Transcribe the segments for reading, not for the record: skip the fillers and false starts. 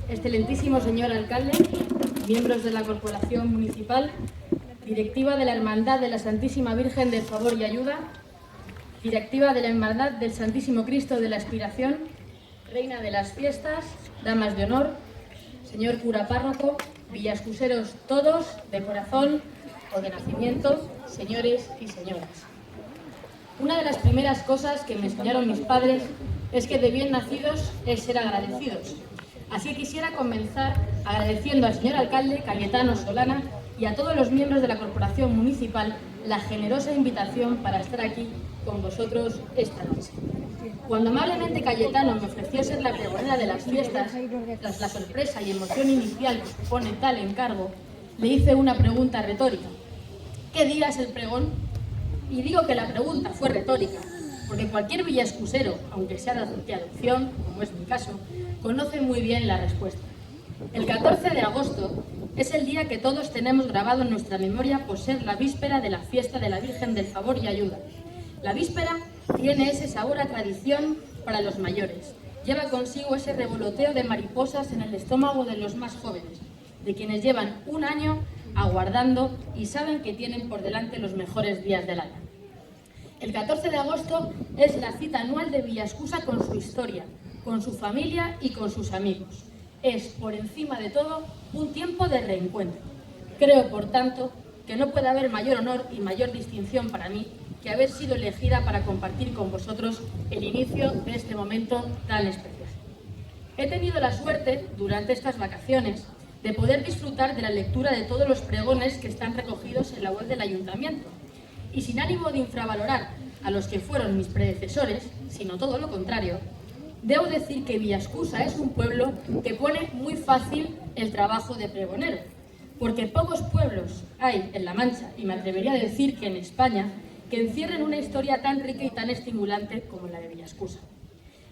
Excelentísimo señor alcalde, miembros de la Corporación Municipal, directiva de la Hermandad de la Santísima Virgen del Favor y Ayuda, directiva de la Hermandad del Santísimo Cristo de la Expiración, reina de las fiestas, damas de honor, señor cura párroco, villascuseros todos, de corazón o de nacimiento, señores y señoras. Una de las primeras cosas que me enseñaron mis padres es que de bien nacidos es ser agradecidos. Así que quisiera comenzar agradeciendo al señor alcalde Cayetano Solana y a todos los miembros de la Corporación Municipal la generosa invitación para estar aquí con vosotros esta noche. Cuando amablemente Cayetano me ofreció ser la pregonera de las fiestas, tras la sorpresa y emoción inicial que supone tal encargo, le hice una pregunta retórica. ¿Qué día es el pregón? Y digo que la pregunta fue retórica, porque cualquier villascusero, aunque sea de adopción, como es mi caso, conoce muy bien la respuesta. El 14 de agosto es el día que todos tenemos grabado en nuestra memoria por ser la víspera de la fiesta de la Virgen del Favor y Ayuda. La víspera tiene ese sabor a tradición para los mayores. Lleva consigo ese revoloteo de mariposas en el estómago de los más jóvenes, de quienes llevan un año aguardando y saben que tienen por delante los mejores días del año. El 14 de agosto es la cita anual de Villascusa con su historia, con su familia y con sus amigos. Es, por encima de todo, un tiempo de reencuentro. Creo, por tanto, que no puede haber mayor honor y mayor distinción para mí que haber sido elegida para compartir con vosotros el inicio de este momento tan especial. He tenido la suerte, durante estas vacaciones, de poder disfrutar de la lectura de todos los pregones que están recogidos en la web del Ayuntamiento. Y sin ánimo de infravalorar a los que fueron mis predecesores, sino todo lo contrario, debo decir que Villascusa es un pueblo que pone muy fácil el trabajo de pregonero, porque pocos pueblos hay en La Mancha, y me atrevería a decir que en España, que encierren una historia tan rica y tan estimulante como la de Villascusa.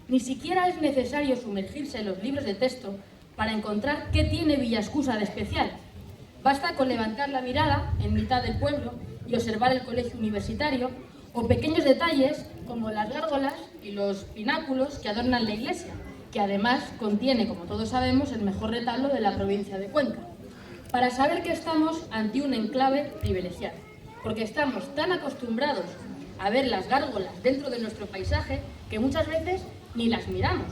Ni siquiera es necesario sumergirse en los libros de texto para encontrar qué tiene Villascusa de especial. Basta con levantar la mirada en mitad del pueblo y observar el colegio universitario o pequeños detalles como las gárgolas y los pináculos que adornan la iglesia, que además contiene, como todos sabemos, el mejor retablo de la provincia de Cuenca, para saber que estamos ante un enclave privilegiado, porque estamos tan acostumbrados a ver las gárgolas dentro de nuestro paisaje que muchas veces ni las miramos.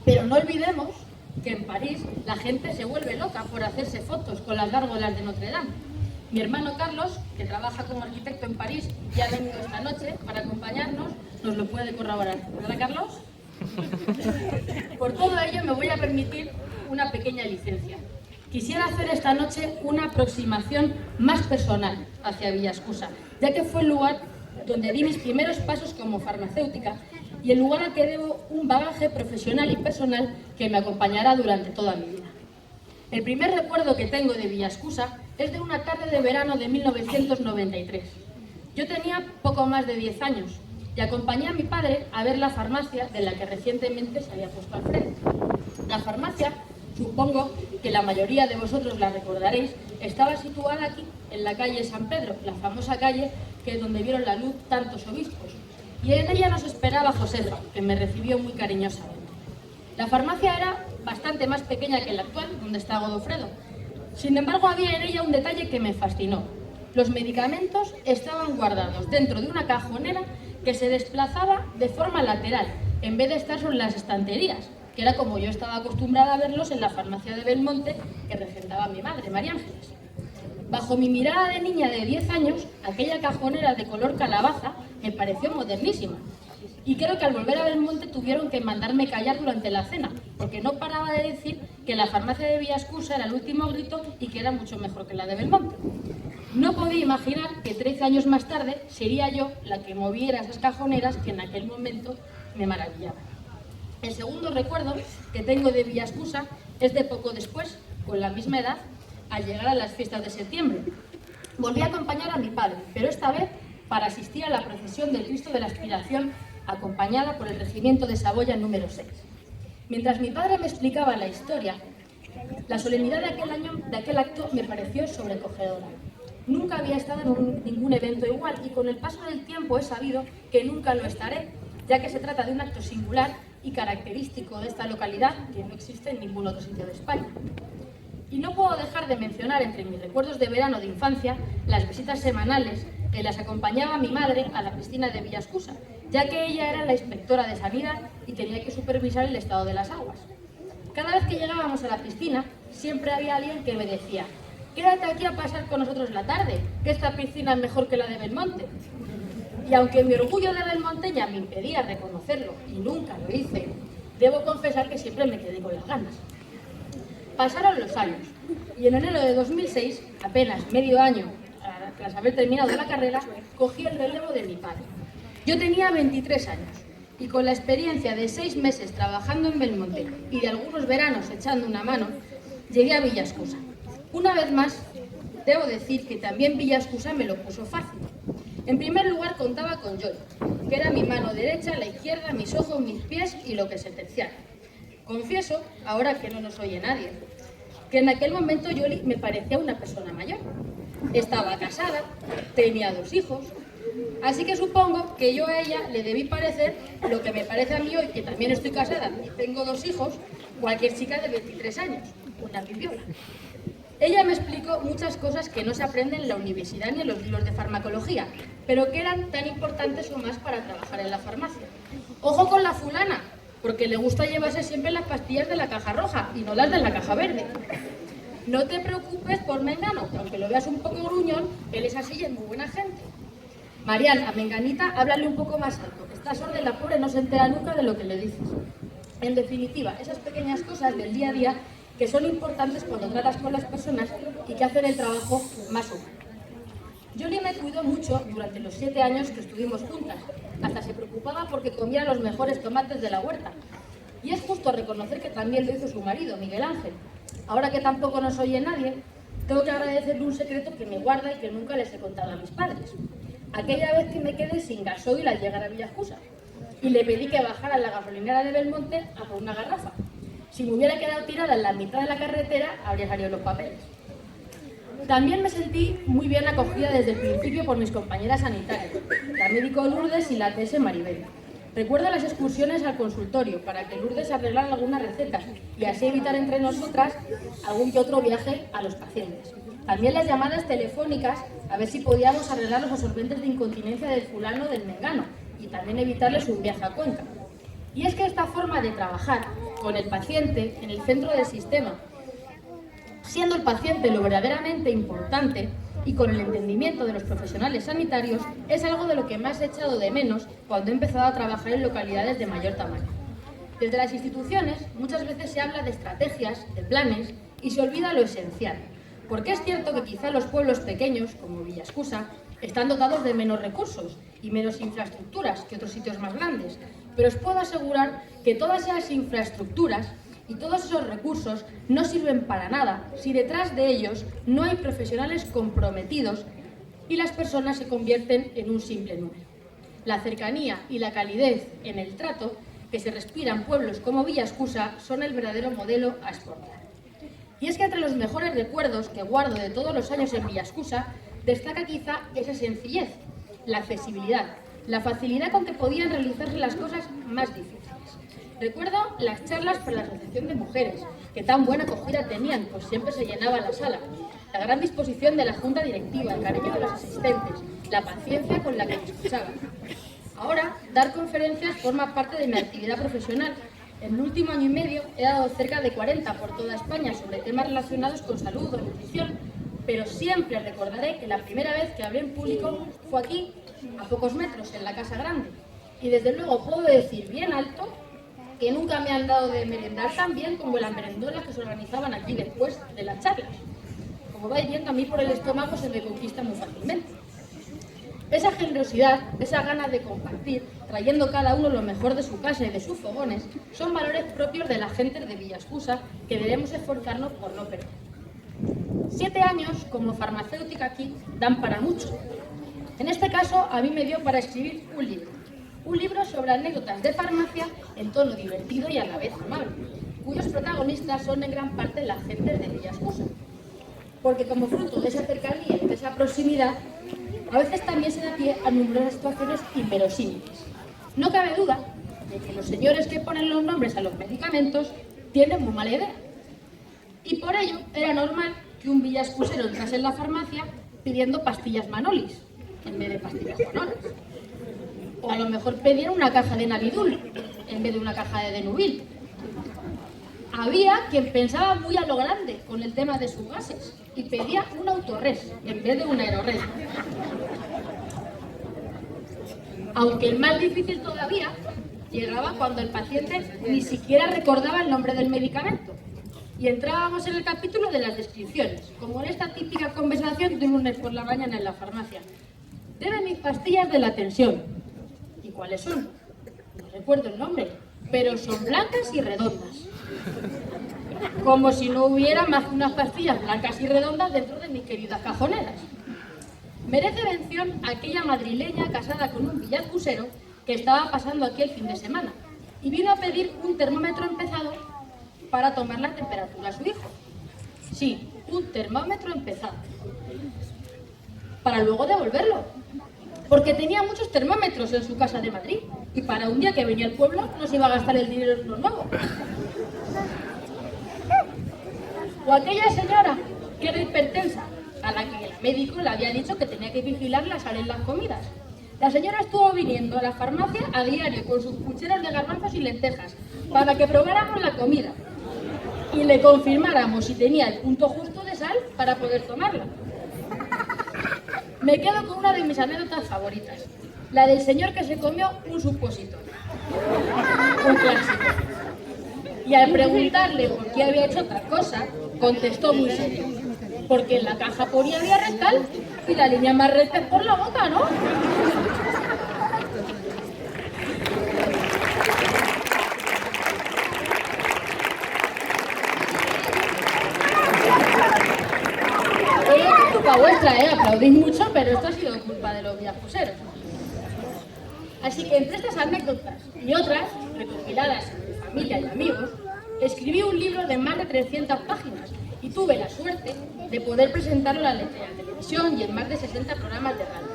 Pero no olvidemos que en París la gente se vuelve loca por hacerse fotos con las gárgolas de Notre Dame. Mi hermano Carlos, que trabaja como arquitecto en París y ha venido esta noche para acompañarnos, nos lo puede corroborar. ¿Verdad, Carlos? Por todo ello me voy a permitir una pequeña licencia. Quisiera hacer esta noche una aproximación más personal hacia Villascusa, ya que fue el lugar donde di mis primeros pasos como farmacéutica y el lugar al que debo un bagaje profesional y personal que me acompañará durante toda mi vida. El primer recuerdo que tengo de Villascusa es de una tarde de verano de 1993. Yo tenía poco más de 10 años y acompañé a mi padre a ver la farmacia de la que recientemente se había puesto al frente. La farmacia, supongo que la mayoría de vosotros la recordaréis, estaba situada aquí, en la calle San Pedro, la famosa calle que es donde vieron la luz tantos obispos. Y en ella nos esperaba Josefa, que me recibió muy cariñosamente. La farmacia era bastante más pequeña que la actual, donde está Godofredo. Sin embargo, había en ella un detalle que me fascinó. Los medicamentos estaban guardados dentro de una cajonera que se desplazaba de forma lateral, en vez de estar sobre las estanterías, que era como yo estaba acostumbrada a verlos en la farmacia de Belmonte que regentaba mi madre, María Ángeles. Bajo mi mirada de niña de 10 años, aquella cajonera de color calabaza me pareció modernísima. Y creo que al volver a Belmonte tuvieron que mandarme callar durante la cena, porque no paraba de decir que la farmacia de Villascusa era el último grito y que era mucho mejor que la de Belmonte. No podía imaginar que 13 años más tarde sería yo la que moviera esas cajoneras que en aquel momento me maravillaban. El segundo recuerdo que tengo de Villascusa es de poco después, con la misma edad, al llegar a las fiestas de septiembre. Volví a acompañar a mi padre, pero esta vez para asistir a la procesión del Cristo de la Expiración, acompañada por el regimiento de Saboya número 6. Mientras mi padre me explicaba la historia, la solemnidad de aquel acto me pareció sobrecogedora. Nunca había estado en ningún evento igual y con el paso del tiempo he sabido que nunca lo estaré, ya que se trata de un acto singular y característico de esta localidad que no existe en ningún otro sitio de España. Y no puedo dejar de mencionar entre mis recuerdos de verano de infancia las visitas semanales que las acompañaba mi madre a la piscina de Villascusa, ya que ella era la inspectora de sanidad y tenía que supervisar el estado de las aguas. Cada vez que llegábamos a la piscina, siempre había alguien que me decía: quédate aquí a pasar con nosotros la tarde, que esta piscina es mejor que la de Belmonte. Y aunque mi orgullo de belmonteña me impedía reconocerlo y nunca lo hice, debo confesar que siempre me quedé con las ganas. Pasaron los años y en enero de 2006, apenas medio año tras haber terminado la carrera, cogí el relevo de mi padre. Yo tenía 23 años y con la experiencia de 6 meses trabajando en Belmonte y de algunos veranos echando una mano, llegué a Villascusa. Una vez más, debo decir que también Villascusa me lo puso fácil. En primer lugar contaba con Yoli, que era mi mano derecha, la izquierda, mis ojos, mis pies y lo que se terciara. Confieso, ahora que no nos oye nadie, que en aquel momento Yoli me parecía una persona mayor. Estaba casada, tenía 2 hijos, así que supongo que yo a ella le debí parecer lo que me parece a mí hoy, que también estoy casada y tengo 2 hijos, cualquier chica de 23 años, una pipiola. Ella me explicó muchas cosas que no se aprenden en la universidad ni en los libros de farmacología, pero que eran tan importantes o más para trabajar en la farmacia. Ojo con la fulana, porque le gusta llevarse siempre las pastillas de la caja roja y no las de la caja verde. No te preocupes por Mengano, aunque lo veas un poco gruñón, él es así y es muy buena gente. Marian, a Menganita, háblale un poco más alto, que está sorda y la pobre no se entera nunca de lo que le dices. En definitiva, esas pequeñas cosas del día a día que son importantes cuando tratas con las personas y que hacen el trabajo más humano. Yoli me cuidó mucho durante los 7 años que estuvimos juntas, hasta se preocupaba porque comía los mejores tomates de la huerta. Y es justo reconocer que también lo hizo su marido, Miguel Ángel. Ahora que tampoco nos oye nadie, tengo que agradecerle un secreto que me guarda y que nunca les he contado a mis padres. Aquella vez que me quedé sin gasoil al llegar a Villascusa y le pedí que bajara a la gasolinera de Belmonte a por una garrafa. Si me hubiera quedado tirada en la mitad de la carretera, habría salido los papeles. También me sentí muy bien acogida desde el principio por mis compañeras sanitarias, la médico Lourdes y la TS Maribel. Recuerdo las excursiones al consultorio para que Lourdes arreglara algunas recetas y así evitar entre nosotras algún que otro viaje a los pacientes. También las llamadas telefónicas a ver si podíamos arreglar los absorbentes de incontinencia del fulano o del mengano y también evitarles un viaje a Cuenca. Y es que esta forma de trabajar con el paciente en el centro del sistema, siendo el paciente lo verdaderamente importante y con el entendimiento de los profesionales sanitarios, es algo de lo que más he echado de menos cuando he empezado a trabajar en localidades de mayor tamaño. Desde las instituciones muchas veces se habla de estrategias, de planes y se olvida lo esencial, porque es cierto que quizá los pueblos pequeños, como Villascusa, están dotados de menos recursos y menos infraestructuras que otros sitios más grandes, pero os puedo asegurar que todas esas infraestructuras y todos esos recursos no sirven para nada si detrás de ellos no hay profesionales comprometidos y las personas se convierten en un simple número. La cercanía y la calidez en el trato que se respira en pueblos como Villascusa son el verdadero modelo a exportar. Y es que entre los mejores recuerdos que guardo de todos los años en Villascusa destaca quizá esa sencillez, la accesibilidad, la facilidad con que podían realizarse las cosas más difíciles. Recuerdo las charlas para la Asociación de Mujeres, que tan buena acogida tenían, pues siempre se llenaba la sala. La gran disposición de la junta directiva, el cariño de los asistentes, la paciencia con la que me escuchaban. Ahora, dar conferencias forma parte de mi actividad profesional. En el último año y medio he dado cerca de 40 por toda España sobre temas relacionados con salud o nutrición, pero siempre recordaré que la primera vez que hablé en público fue aquí, a pocos metros, en la Casa Grande. Y desde luego puedo decir bien alto que nunca me han dado de merendar tan bien como las merendolas que se organizaban aquí después de las charlas. Como vais viendo, a mí por el estómago se me conquista muy fácilmente. Esa generosidad, esa ganas de compartir, trayendo cada uno lo mejor de su casa y de sus fogones, son valores propios de la gente de Villascusa que debemos esforzarnos por no perder. 7 años como farmacéutica aquí dan para mucho. En este caso, a mí me dio para escribir un libro sobre anécdotas de farmacia en tono divertido y a la vez amable, cuyos protagonistas son en gran parte la gente de Villascusa. Porque como fruto de esa cercanía y de esa proximidad, a veces también se da pie a numerosas situaciones inverosímiles. No cabe duda de que los señores que ponen los nombres a los medicamentos tienen muy mala idea. Y por ello era normal que un villascusero entrase en la farmacia pidiendo pastillas Manolis en vez de pastillas Manolas. O a lo mejor pedían una caja de Navidul en vez de una caja de Denubil. Había quien pensaba muy a lo grande con el tema de sus gases y pedía un Autorres en vez de un Aerored. Aunque el más difícil todavía llegaba cuando el paciente ni siquiera recordaba el nombre del medicamento. Y entrábamos en el capítulo de las descripciones, como en esta típica conversación de un lunes por la mañana en la farmacia. Deme mis pastillas de la tensión. ¿Y cuáles son? No recuerdo el nombre, pero son blancas y redondas. Como si no hubiera más que unas pastillas blancas y redondas dentro de mis queridas cajoneras. Merece mención aquella madrileña casada con un villascusero que estaba pasando aquí el fin de semana y vino a pedir un termómetro empezado para tomar la temperatura a su hijo. Sí, un termómetro empezado. Para luego devolverlo, porque tenía muchos termómetros en su casa de Madrid y para un día que venía al pueblo no se iba a gastar el dinero en uno nuevo. O aquella señora que era hipertensa, a la que el médico le había dicho que tenía que vigilar la sal en las comidas. La señora estuvo viniendo a la farmacia a diario con sus pucheros de garbanzos y lentejas para que probáramos la comida y le confirmáramos si tenía el punto justo de sal para poder tomarla. Me quedo con una de mis anécdotas favoritas, la del señor que se comió un supositorio. Un clásico. Y al preguntarle por qué había hecho otra cosa, contestó muy serio: porque en la caja ponía vía rectal y la línea más recta es por la boca, ¿no? Es culpa vuestra, aplaudís mucho, pero esto ha sido culpa de los villascuseros. Así que entre estas anécdotas y otras, recopiladas en mi familia y amigos, escribí un libro de más de 300 páginas y tuve la suerte de poder presentarlo en la televisión y en más de 60 programas de radio.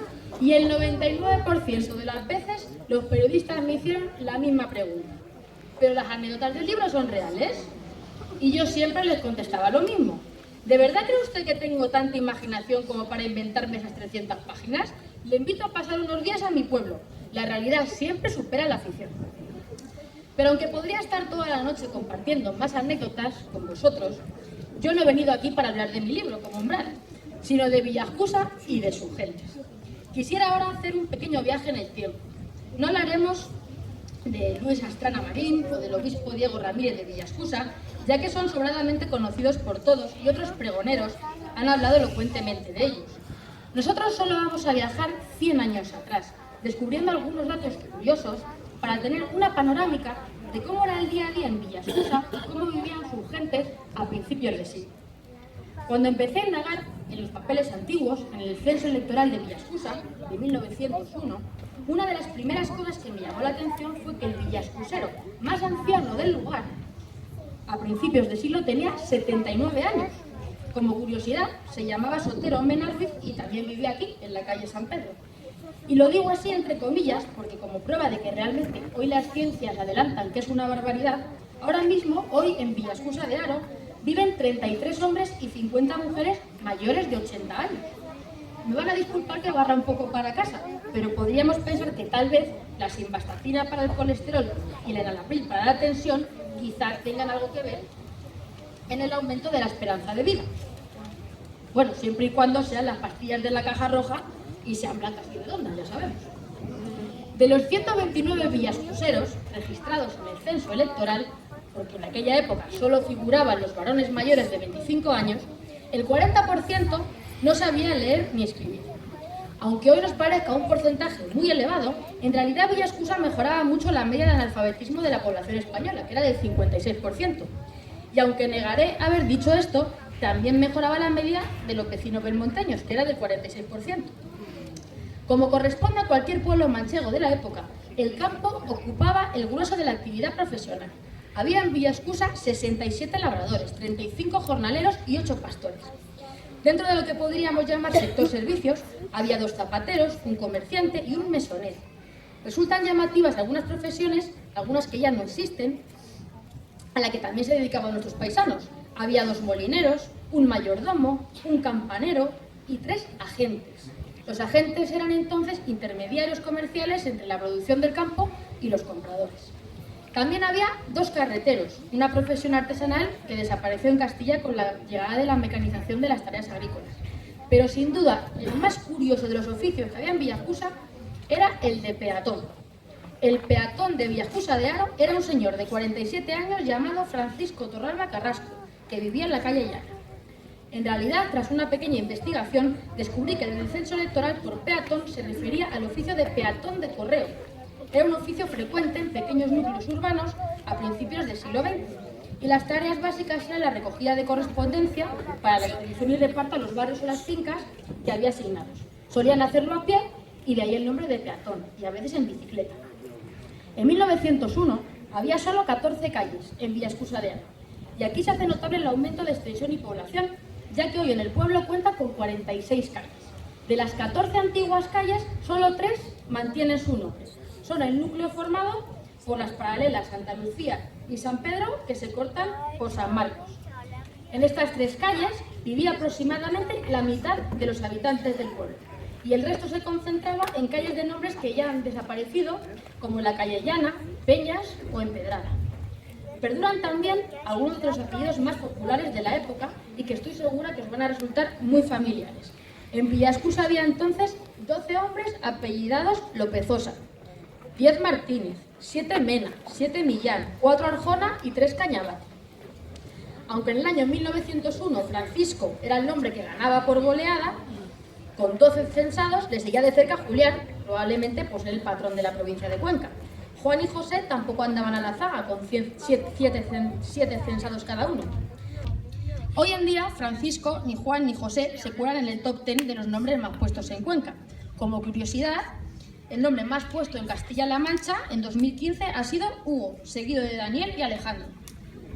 Y el 99% de las veces los periodistas me hicieron la misma pregunta: ¿pero las anécdotas del libro son reales? Y yo siempre les contestaba lo mismo: ¿de verdad cree usted que tengo tanta imaginación como para inventarme esas 300 páginas? Le invito a pasar unos días a mi pueblo. La realidad siempre supera la ficción. Pero aunque podría estar toda la noche compartiendo más anécdotas con vosotros, yo no he venido aquí para hablar de mi libro, como Umbral, sino de Villascusa y de sus gentes. Quisiera ahora hacer un pequeño viaje en el tiempo. No hablaremos de Luis Astrana Marín o del obispo Diego Ramírez de Villascusa, ya que son sobradamente conocidos por todos y otros pregoneros han hablado elocuentemente de ellos. Nosotros solo vamos a viajar 100 años atrás, descubriendo algunos datos curiosos para tener una panorámica de cómo era el día a día en Villascusa y cómo vivían sus gentes a principios de siglo. Cuando empecé a indagar en los papeles antiguos, en el censo electoral de Villascusa de 1901, una de las primeras cosas que me llamó la atención fue que el villascusero más anciano del lugar, a principios de siglo, tenía 79 años. Como curiosidad, se llamaba Sotero Menarviz y también vivía aquí, en la calle San Pedro. Y lo digo así entre comillas, porque como prueba de que realmente hoy las ciencias adelantan que es una barbaridad, ahora mismo, hoy en Villascusa de Haro, viven 33 hombres y 50 mujeres mayores de 80 años. Me van a disculpar que barra un poco para casa, pero podríamos pensar que tal vez la simvastatina para el colesterol y la enalapril para la tensión quizás tengan algo que ver en el aumento de la esperanza de vida. Bueno, siempre y cuando sean las pastillas de la caja roja y sean blancas y redondas, ya sabemos. De los 129 villascuseros registrados en el censo electoral, porque en aquella época solo figuraban los varones mayores de 25 años, el 40% no sabía leer ni escribir. Aunque hoy nos parezca un porcentaje muy elevado, en realidad Villascusa mejoraba mucho la media de analfabetismo de la población española, que era del 56%. Y aunque negaré haber dicho esto, también mejoraba la media de los vecinos belmonteños, que era del 46%. Como corresponde a cualquier pueblo manchego de la época, el campo ocupaba el grueso de la actividad profesional. Había en Villascusa 67 labradores, 35 jornaleros y 8 pastores. Dentro de lo que podríamos llamar sector servicios, había 2 zapateros, un comerciante y un mesonero. Resultan llamativas algunas profesiones algunas que ya no existen, a la que también se dedicaban nuestros paisanos. Había 2 molineros, un mayordomo, un campanero y 3 agentes. Los agentes eran entonces intermediarios comerciales entre la producción del campo y los compradores. También había 2 carreteros, una profesión artesanal que desapareció en Castilla con la llegada de la mecanización de las tareas agrícolas. Pero sin duda, el más curioso de los oficios que había en Villaescusa era el de peatón. El peatón de Villaescusa de Haro era un señor de 47 años llamado Francisco Torralba Carrasco, que vivía en la calle Llana. En realidad, tras una pequeña investigación, descubrí que el censo electoral por peatón se refería al oficio de peatón de correo. Era un oficio frecuente en pequeños núcleos urbanos a principios del siglo XX, y las tareas básicas eran la recogida de correspondencia para la expedición y reparto a los barrios o las fincas que había asignados. Solían hacerlo a pie y de ahí el nombre de peatón, y a veces en bicicleta. En 1901 había solo 14 calles en Villaescusa de Haro, y aquí se hace notable el aumento de extensión y población, ya que hoy en el pueblo cuenta con 46 calles. De las 14 antiguas calles, solo 3 mantienen su nombre. Son el núcleo formado por las paralelas Santa Lucía y San Pedro, que se cortan por San Marcos. En estas 3 calles vivía aproximadamente la mitad de los habitantes del pueblo, y el resto se concentraba en calles de nombres que ya han desaparecido, como la calle Llana, Peñas o Empedrada. Perduran también algunos de los apellidos más populares de la época y que estoy segura que os van a resultar muy familiares. En Villaescusa había entonces 12 hombres apellidados Lopezosa, 10 Martínez, 7 Mena, 7 Millán, 4 Arjona y 3 Cañabate. Aunque en el año 1901 Francisco era el nombre que ganaba por goleada, con 12 censados le seguía de cerca Julián, probablemente pues el patrón de la provincia de Cuenca. Juan y José tampoco andaban a la zaga, con 7 censados cada uno. Hoy en día, Francisco, ni Juan ni José se cuelan en el top 10 de los nombres más puestos en Cuenca. Como curiosidad, el nombre más puesto en Castilla-La Mancha en 2015 ha sido Hugo, seguido de Daniel y Alejandro.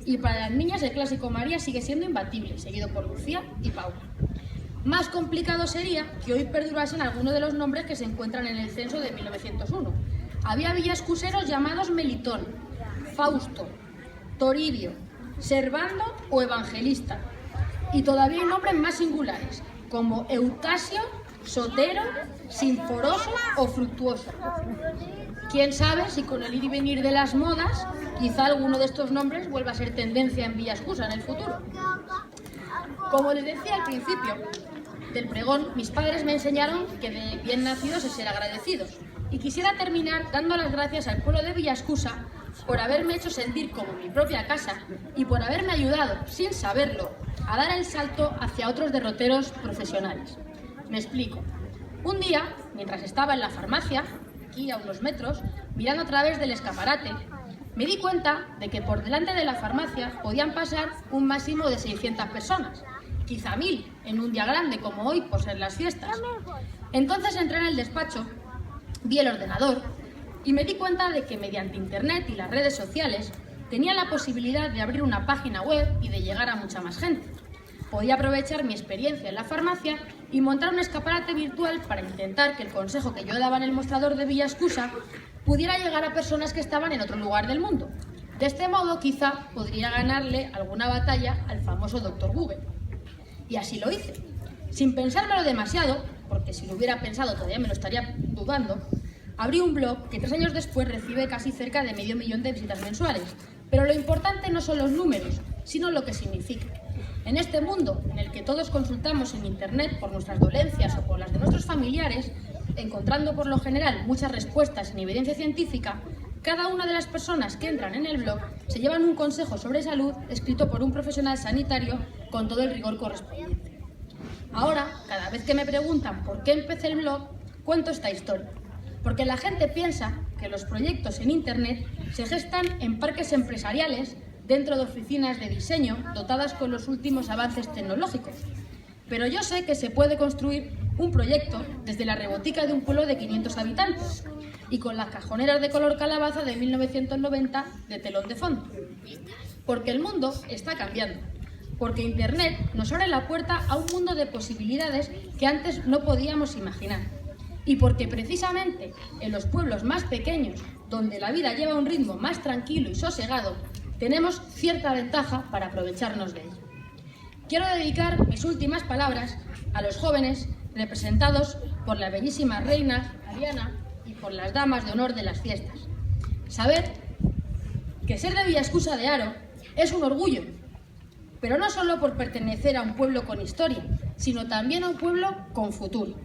Y para las niñas el clásico María sigue siendo imbatible, seguido por Lucía y Paula. Más complicado sería que hoy perdurasen algunos de los nombres que se encuentran en el censo de 1901. Había villaescuseros llamados Melitón, Fausto, Toribio, Servando o Evangelista. Y todavía hay nombres más singulares, como Eutasio, Sotero, Sinforoso o Fructuoso. Quién sabe si con el ir y venir de las modas, quizá alguno de estos nombres vuelva a ser tendencia en Villaescusa en el futuro. Como les decía al principio del pregón, mis padres me enseñaron que de bien nacidos es ser agradecidos. Y quisiera terminar dando las gracias al pueblo de Villaescusa por haberme hecho sentir como mi propia casa y por haberme ayudado, sin saberlo, a dar el salto hacia otros derroteros profesionales. Me explico. Un día, mientras estaba en la farmacia, aquí a unos metros, mirando a través del escaparate, me di cuenta de que por delante de la farmacia podían pasar un máximo de 600 personas, quizá 1000 en un día grande como hoy por ser las fiestas. Entonces entré en el despacho, vi el ordenador y me di cuenta de que mediante internet y las redes sociales tenía la posibilidad de abrir una página web y de llegar a mucha más gente. Podía aprovechar mi experiencia en la farmacia y montar un escaparate virtual para intentar que el consejo que yo daba en el mostrador de Villaescusa pudiera llegar a personas que estaban en otro lugar del mundo. De este modo, quizá podría ganarle alguna batalla al famoso Dr. Google. Y así lo hice. Sin pensármelo demasiado, porque si lo hubiera pensado todavía me lo estaría dudando, abrí un blog que 3 años después recibe casi cerca de 500.000 de visitas mensuales. Pero lo importante no son los números, sino lo que significa. En este mundo en el que todos consultamos en internet por nuestras dolencias o por las de nuestros familiares, encontrando por lo general muchas respuestas en evidencia científica, cada una de las personas que entran en el blog se llevan un consejo sobre salud escrito por un profesional sanitario con todo el rigor correspondiente. Ahora, cada vez que me preguntan por qué empecé el blog, cuento esta historia. Porque la gente piensa que los proyectos en internet se gestan en parques empresariales dentro de oficinas de diseño dotadas con los últimos avances tecnológicos. Pero yo sé que se puede construir un proyecto desde la rebotica de un pueblo de 500 habitantes y con las cajoneras de color calabaza de 1990 de telón de fondo. Porque el mundo está cambiando. Porque internet nos abre la puerta a un mundo de posibilidades que antes no podíamos imaginar. Y porque precisamente en los pueblos más pequeños donde la vida lleva un ritmo más tranquilo y sosegado, tenemos cierta ventaja para aprovecharnos de ello. Quiero dedicar mis últimas palabras a los jóvenes representados por la bellísima reina Ariana y por las damas de honor de las fiestas. Sabed que ser de Villaescusa de Haro es un orgullo, pero no solo por pertenecer a un pueblo con historia, sino también a un pueblo con futuro.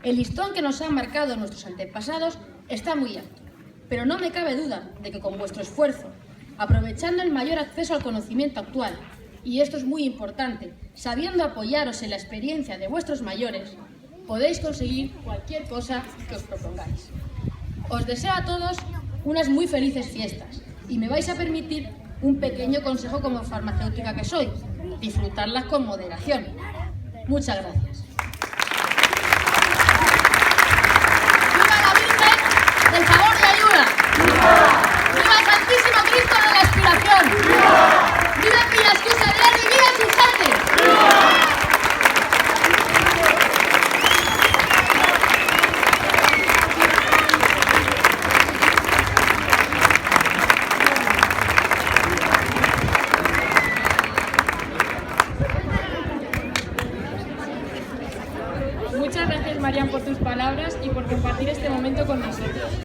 El listón que nos han marcado nuestros antepasados está muy alto, pero no me cabe duda de que con vuestro esfuerzo, aprovechando el mayor acceso al conocimiento actual, y esto es muy importante, sabiendo apoyaros en la experiencia de vuestros mayores, podéis conseguir cualquier cosa que os propongáis. Os deseo a todos unas muy felices fiestas y me vais a permitir un pequeño consejo como farmacéutica que soy: disfrutarlas con moderación. Muchas gracias. ¡Viva la Virgen del Favor y Ayuda! ¡Viva el Santísimo Cristo de la Expiración! ¡Viva Villaescusa de Haro y viva su gente! Muchas gracias, Marian, por tus palabras y por compartir este momento con nosotros.